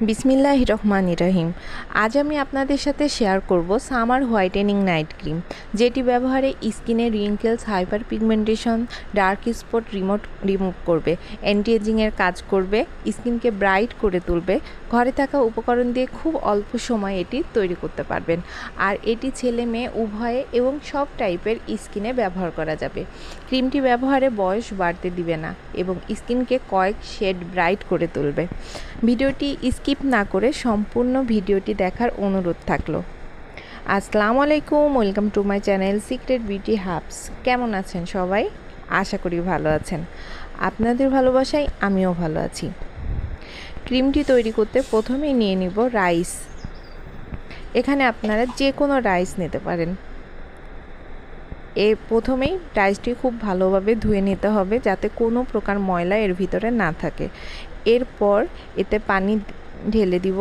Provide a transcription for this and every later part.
বিসমিল্লাহির রহমানির রহিম। আজ আমি আপনাদের সাথে শেয়ার করব সামার হোয়াইটেনিং নাইট ক্রিম, যেটি ব্যবহারে স্কিনের wrinkles, hyper pigmentation, dark spot remove করবে, অ্যান্টি এজিংয়ের কাজ করবে, স্কিনকে ব্রাইট করে তুলবে। ঘরে থাকা উপকরণ দিয়ে খুব অল্প সময় এটি তৈরি করতে পারবেন। আর এটি ছেলে মেয়ে উভয়ে এবং সব টাইপের স্কিনে ব্যবহার করা যাবে। ক্রিমটি ব্যবহারে বয়স বাড়তে দিবে না এবং স্কিনকে কয়েক শেড ব্রাইট করে তুলবে। ভিডিওটি স্কিপ না করে সম্পূর্ণ ভিডিওটি দেখার অনুরোধ থাকলো। আসসালামু আলাইকুম, welcome to my channel secret beauty hubs. কেমন আছেন সবাই? আশা করি ভালো আছেন। আপনাদের ভালোবাসায় আমিও ভালো আছি। ক্রিমটি তৈরি করতে প্রথমেই নিয়ে নিব রাইস। এখানে আপনারা যে কোনো রাইস নিতে পারেন। প্রথমেই রাইসটি খুব ভালোভাবে ধুয়ে নিতে হবে, যাতে কোনো প্রকার ময়লা এর ভিতরে না থাকে। এরপর এতে পানি ঢেলে দিব।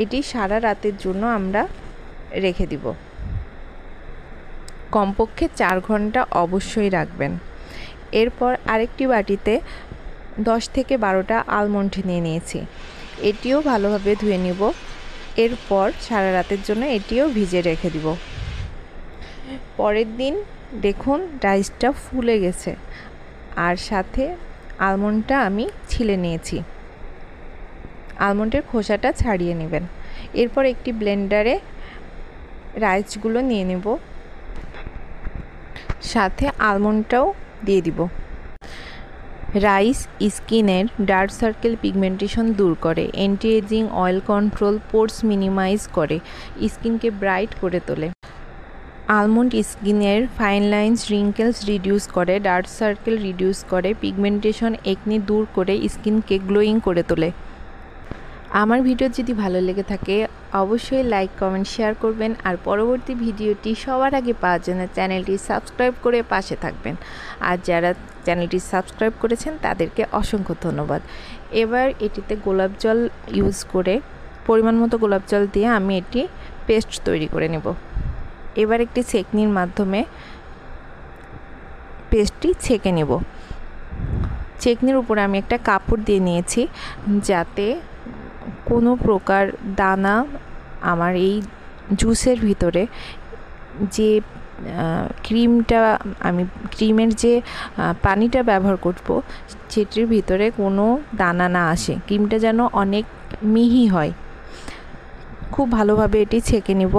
এটি সারা রাতের জন্য আমরা রেখে দিব। কমপক্ষে 4 ঘন্টা অবশ্যই রাখবেন। এরপর আরেকটি বাটিতে 10 থেকে 12টা আলমন্ড নিয়ে নিয়েছি। এটিও ভালোভাবে ধুয়ে নিব। এরপর সারা রাতের জন্য এটিও ভিজে রেখে দিব। পরের দিন দেখুন রাইসটা ফুলে গেছে, আর সাথে আলমন্ডটা আমি ছিলে নিয়েছি। আলমন্ডের খোসাটা ছাড়িয়ে নেবেন। এরপর একটি ব্লেন্ডারে রাইসগুলো নিয়ে নেব, সাথে আলমন্ডটাও দিয়ে দিব। রাইস স্কিনের ডার্ক সার্কেল, পিগমেন্টেশন দূর করে, অ্যান্টি এজিং, অয়েল কন্ট্রোল, পোর্স মিনিমাইজ করে, স্কিনকে ব্রাইট করে তোলে। আলমন্ড স্কিনের ফাইন লাইন্স, রিঙ্কেলস রিডিউস করে, ডার্ক সার্কেল রিডিউস করে, পিগমেন্টেশন, একনি দূর করে, স্কিনকে গ্লোয়িং করে তোলে। আমার ভিডিও যদি ভালো লেগে থাকে অবশ্যই লাইক, কমেন্ট, শেয়ার করবেন। আর পরবর্তী ভিডিওটি সবার আগে পাওয়ার জন্য চ্যানেলটি সাবস্ক্রাইব করে পাশে থাকবেন। আর যারা চ্যানেলটি সাবস্ক্রাইব করেছেন তাদেরকে অসংখ্য ধন্যবাদ। এবার এটিতে গোলাপ জল ইউজ করে, পরিমাণ মতো গোলাপ জল দিয়ে আমি এটি পেস্ট তৈরি করে নেব। এবার একটি ছেঁকনির মাধ্যমে পেস্টটি ছেঁকে নেব। ছেঁকনির উপরে আমি একটা কাপড় দিয়ে নিয়েছি, যাতে কোনো প্রকার দানা আমার এই জুসের ভিতরে, যে ক্রিমের যে পানিটা ব্যবহার করব সেটির ভিতরে কোনো দানা না আসে। ক্রিমটা যেন অনেক মিহি হয়। খুব ভালোভাবে এটি ছেঁকে নেব।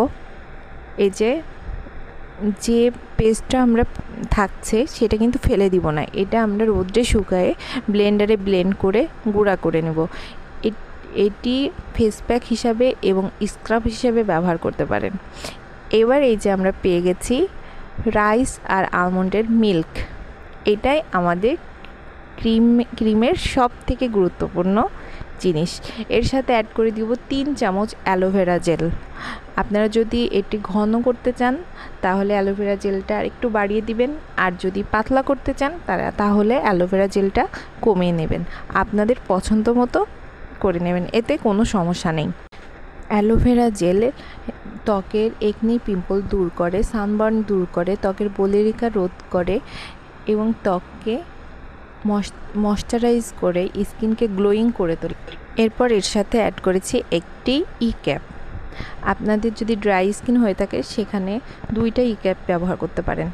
এই যে পেস্টটা আমরা থাকছে সেটা কিন্তু ফেলে দিব না। এটা আমরা রোদ্রে শুকায়ে ব্লেন্ডারে ব্লেন্ড করে গুঁড়া করে নেব। এটি ফেস প্যাক হিসাবে এবং স্ক্রাব হিসাবে ব্যবহার করতে পারেন। এবার এই যে আমরা পেয়ে গেছি রাইস আর আলমন্ডের মিল্ক। এটাই আমাদের ক্রিমের সব থেকে গুরুত্বপূর্ণ জিনিস। এর সাথে অ্যাড করে দিব 3 চামচ অ্যালোভেরা জেল। আপনারা যদি এটি ঘন করতে চান তাহলে অ্যালোভেরা জেলটা একটু বাড়িয়ে দিবেন, আর যদি পাতলা করতে চান তাহলে অ্যালোভেরা জেলটা কমিয়ে নেবেন। আপনাদের পছন্দ মতো করে নেবেন, এতে কোনো সমস্যা নেই। অ্যালোভেরা জেল ত্বকের একনি, পিম্পল দূর করে, সানবার্ন দূর করে, ত্বকের বলিরেখা রোধ করে এবং ত্বককে ময়শ্চারাইজ করে স্কিনকে গ্লোয়িং করে তোলে। এরপর এর সাথে অ্যাড করেছি একটি ই ক্যাপ। আপনাদের যদি ড্রাই স্কিন হয়ে থাকে সেখানে 2টা ই ক্যাপ ব্যবহার করতে পারেন।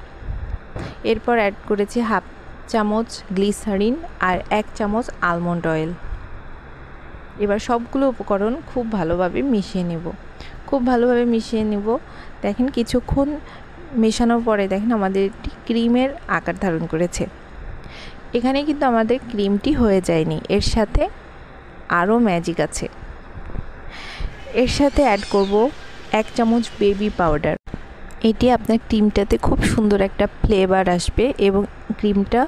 এরপর অ্যাড করেছি 1/2 চামচ গ্লিসারিন আর 1 চামচ আলমন্ড অয়েল। এবার সবগুলো উপকরণ খুব ভালোভাবে মিশিয়ে নেব। দেখেন কিছুক্ষণ মেশানোর পরে দেখেন আমাদের ক্রিমের আকার ধারণ করেছে। এখানে কিন্তু আমাদের ক্রিমটি হয়ে যায়নি, এর সাথে আরও ম্যাজিক আছে। এর সাথে অ্যাড করব 1 চামচ বেবি পাউডার। এটি আপনার ক্রিমটাতে খুব সুন্দর একটা ফ্লেভার আসবে এবং ক্রিমটা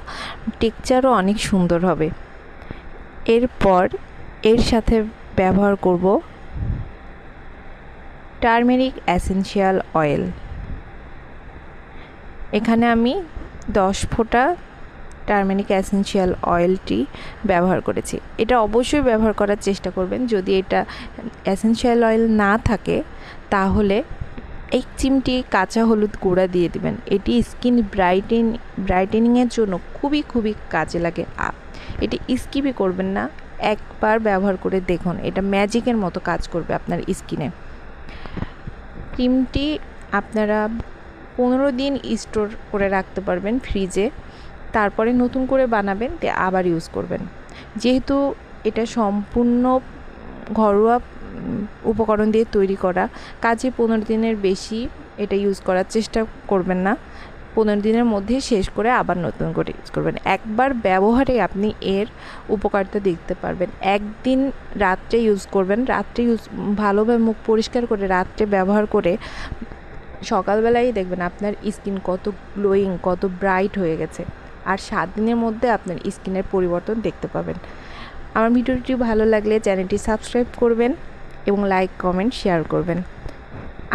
টেক্সচারও অনেক সুন্দর হবে। এরপর এর সাথে ব্যবহার করব টারমেরিক এসেনশিয়াল অয়েল। এখানে আমি 10 ফোঁটা টারমেরিক এসেনশিয়াল অয়েলটি ব্যবহার করেছি। এটা অবশ্যই ব্যবহার করার চেষ্টা করবেন। যদি এটা এসেনশিয়াল অয়েল না থাকে তাহলে 1 চিমটি কাঁচা হলুদ গুঁড়া দিয়ে দিবেন। এটি স্কিন ব্রাইটেনিংয়ের জন্য খুবই কাজে লাগে। এটি স্কিপই করবেন না, একবার ব্যবহার করে দেখুন, এটা ম্যাজিকের মতো কাজ করবে আপনার স্কিনে। ক্রিমটি আপনারা 15 দিন স্টোর করে রাখতে পারবেন ফ্রিজে, তারপরে নতুন করে বানাবেন, আবার ইউজ করবেন। যেহেতু এটা সম্পূর্ণ ঘরোয়া উপকরণ দিয়ে তৈরি করা, কাজে 15 দিনের বেশি এটা ইউজ করার চেষ্টা করবেন না। 15 দিনের মধ্যে শেষ করে আবার নতুন করে ইউজ করবেন। একবার ব্যবহারে আপনি এর উপকারিতা দেখতে পারবেন। একদিন রাত্রে ইউজ করবেন, রাত্রে ভালোভাবে মুখ পরিষ্কার করে রাত্রে ব্যবহার করে সকালবেলায় দেখবেন আপনার স্কিন কত গ্লোয়িং, কত ব্রাইট হয়ে গেছে। আর 7 দিনের মধ্যে আপনার স্কিনের পরিবর্তন দেখতে পাবেন। আমার ভিডিওটি ভালো লাগলে চ্যানেলটি সাবস্ক্রাইব করবেন এবং লাইক, কমেন্ট, শেয়ার করবেন।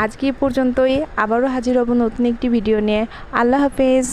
আজকে এই পর্যন্তই, আবারও হাজির হব নতুন একটি ভিডিও নিয়ে। আল্লাহ হাফেজ।